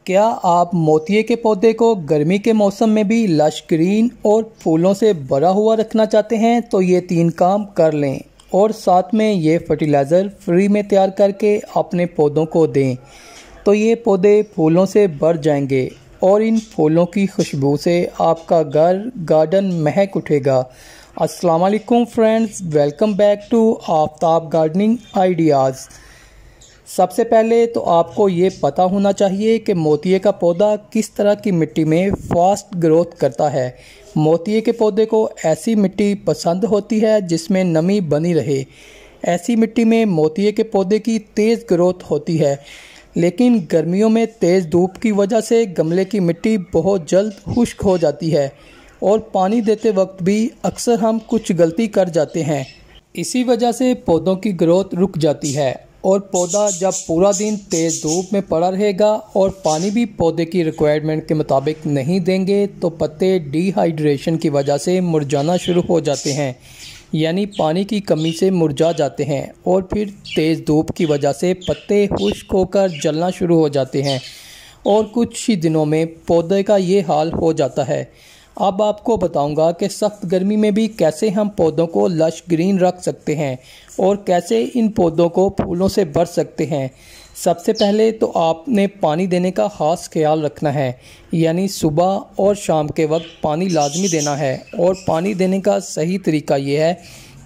क्या आप मोतिये के पौधे को गर्मी के मौसम में भी लश ग्रीन और फूलों से भरा हुआ रखना चाहते हैं तो ये 3 काम कर लें और साथ में ये फर्टिलाइज़र फ्री में तैयार करके अपने पौधों को दें तो ये पौधे फूलों से भर जाएंगे और इन फूलों की खुशबू से आपका घर गार्डन महक उठेगा। अस्सलाम वालेकुम friends, welcome back to Aftab gardening ideas. सबसे पहले तो आपको ये पता होना चाहिए कि मोतिये का पौधा किस तरह की मिट्टी में फास्ट ग्रोथ करता है। मोतिये के पौधे को ऐसी मिट्टी पसंद होती है जिसमें नमी बनी रहे। ऐसी मिट्टी में मोतिये के पौधे की तेज़ ग्रोथ होती है, लेकिन गर्मियों में तेज़ धूप की वजह से गमले की मिट्टी बहुत जल्द खुश्क हो जाती है और पानी देते वक्त भी अक्सर हम कुछ गलती कर जाते हैं। इसी वजह से पौधों की ग्रोथ रुक जाती है और पौधा जब पूरा दिन तेज़ धूप में पड़ा रहेगा और पानी भी पौधे की रिक्वायरमेंट के मुताबिक नहीं देंगे तो पत्ते डिहाइड्रेशन की वजह से मुरझाना शुरू हो जाते हैं, यानी पानी की कमी से मुरझा जाते हैं और फिर तेज़ धूप की वजह से पत्ते खुश्क होकर जलना शुरू हो जाते हैं और कुछ ही दिनों में पौधे का ये हाल हो जाता है। अब आपको बताऊंगा कि सख्त गर्मी में भी कैसे हम पौधों को लश ग्रीन रख सकते हैं और कैसे इन पौधों को फूलों से भर सकते हैं। सबसे पहले तो आपने पानी देने का ख़ास ख्याल रखना है, यानी सुबह और शाम के वक्त पानी लाजमी देना है। और पानी देने का सही तरीका ये है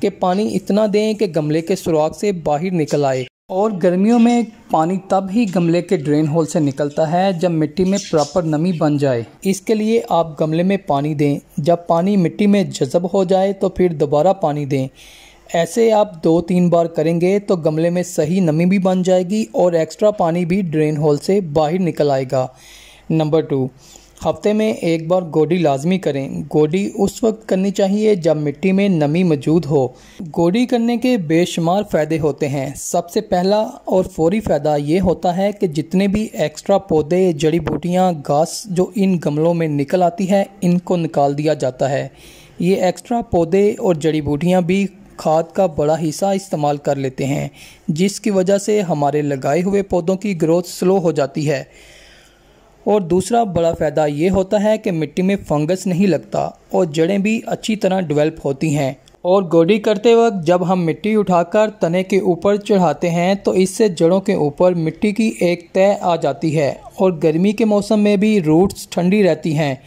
कि पानी इतना दें कि गमले के सुराख से बाहर निकल आए। और गर्मियों में पानी तब ही गमले के ड्रेन होल से निकलता है जब मिट्टी में प्रॉपर नमी बन जाए। इसके लिए आप गमले में पानी दें, जब पानी मिट्टी में जज़ब हो जाए तो फिर दोबारा पानी दें। ऐसे आप 2-3 बार करेंगे तो गमले में सही नमी भी बन जाएगी और एक्स्ट्रा पानी भी ड्रेन होल से बाहर निकल आएगा। नंबर 2, हफ्ते में 1 बार गोडी लाजमी करें। गोडी उस वक्त करनी चाहिए जब मिट्टी में नमी मौजूद हो। गोडी करने के बेशुमार फ़ायदे होते हैं। सबसे पहला और फौरी फ़ायदा ये होता है कि जितने भी एक्स्ट्रा पौधे, जड़ी बूटियाँ, घास जो इन गमलों में निकल आती है, इनको निकाल दिया जाता है। ये एक्स्ट्रा पौधे और जड़ी बूटियाँ भी खाद का बड़ा हिस्सा इस्तेमाल कर लेते हैं, जिसकी वजह से हमारे लगाए हुए पौधों की ग्रोथ स्लो हो जाती है। और दूसरा बड़ा फ़ायदा ये होता है कि मिट्टी में फंगस नहीं लगता और जड़ें भी अच्छी तरह डेवलप होती हैं। और गोडी करते वक्त जब हम मिट्टी उठाकर तने के ऊपर चढ़ाते हैं तो इससे जड़ों के ऊपर मिट्टी की एक तह आ जाती है और गर्मी के मौसम में भी रूट्स ठंडी रहती हैं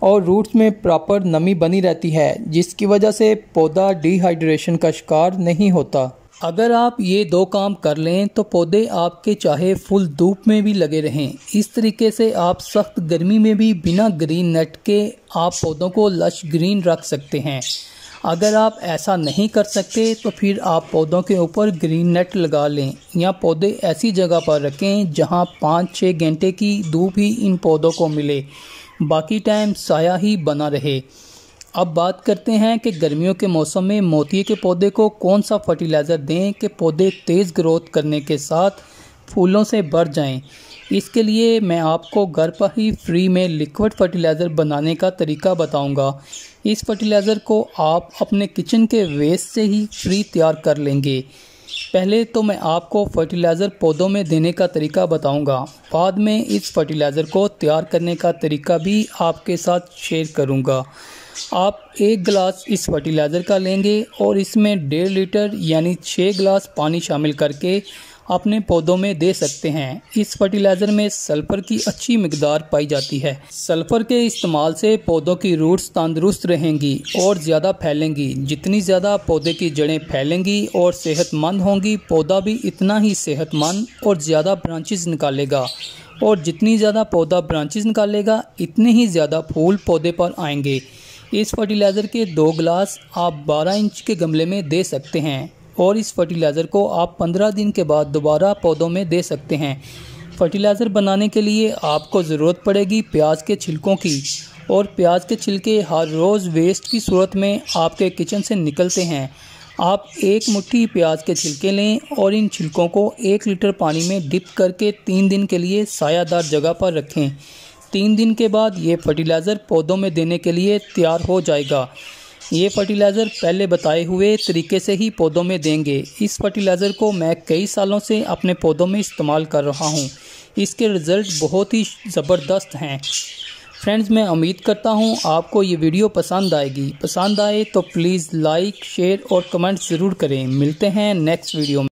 और रूट्स में प्रॉपर नमी बनी रहती है, जिसकी वजह से पौधा डिहाइड्रेशन का शिकार नहीं होता। अगर आप ये 2 काम कर लें तो पौधे आपके चाहे फुल धूप में भी लगे रहें। इस तरीके से आप सख्त गर्मी में भी बिना ग्रीन नेट के आप पौधों को लश ग्रीन रख सकते हैं। अगर आप ऐसा नहीं कर सकते तो फिर आप पौधों के ऊपर ग्रीन नेट लगा लें या पौधे ऐसी जगह पर रखें जहां 5-6 घंटे की धूप ही इन पौधों को मिले, बाकी टाइम साया ही बना रहे। अब बात करते हैं कि गर्मियों के मौसम में मोतिये के पौधे को कौन सा फर्टिलाइज़र दें कि पौधे तेज़ ग्रोथ करने के साथ फूलों से भर जाएं। इसके लिए मैं आपको घर पर ही फ्री में लिक्विड फर्टिलाइज़र बनाने का तरीका बताऊंगा। इस फर्टिलाइज़र को आप अपने किचन के वेस्ट से ही फ्री तैयार कर लेंगे। पहले तो मैं आपको फर्टिलाइज़र पौधों में देने का तरीका बताऊंगा, बाद में इस फर्टिलाइज़र को तैयार करने का तरीका भी आपके साथ शेयर करूंगा। आप 1 गिलास इस फर्टिलाइज़र का लेंगे और इसमें 1.5 लीटर यानी 6 गिलास पानी शामिल करके अपने पौधों में दे सकते हैं। इस फर्टिलाइज़र में सल्फ़र की अच्छी मिकदार पाई जाती है। सल्फ़र के इस्तेमाल से पौधों की रूट्स तंदुरुस्त रहेंगी और ज़्यादा फैलेंगी। जितनी ज़्यादा पौधे की जड़ें फैलेंगी और सेहतमंद होंगी, पौधा भी इतना ही सेहतमंद और ज़्यादा ब्रांचेस निकालेगा और जितनी ज़्यादा पौधा ब्रांचेस निकालेगा इतने ही ज़्यादा फूल पौधे पर आएंगे। इस फर्टिलाइज़र के 2 गिलास आप 12 इंच के गमले में दे सकते हैं और इस फर्टिलाइज़र को आप 15 दिन के बाद दोबारा पौधों में दे सकते हैं। फर्टिलाइज़र बनाने के लिए आपको ज़रूरत पड़ेगी प्याज के छिलकों की, और प्याज के छिलके हर रोज़ वेस्ट की सूरत में आपके किचन से निकलते हैं। आप 1 मुट्ठी प्याज के छिलके लें और इन छिलकों को 1 लीटर पानी में डिप करके 3 दिन के लिए सायादार जगह पर रखें। 3 दिन के बाद ये फर्टिलाइज़र पौधों में देने के लिए तैयार हो जाएगा। ये फर्टिलाइज़र पहले बताए हुए तरीके से ही पौधों में देंगे। इस फर्टिलाइज़र को मैं कई सालों से अपने पौधों में इस्तेमाल कर रहा हूँ। इसके रिज़ल्ट बहुत ही ज़बरदस्त हैं। फ्रेंड्स, मैं उम्मीद करता हूँ आपको ये वीडियो पसंद आएगी। पसंद आए तो प्लीज़ लाइक, शेयर और कमेंट ज़रूर करें। मिलते हैं नेक्स्ट वीडियो में।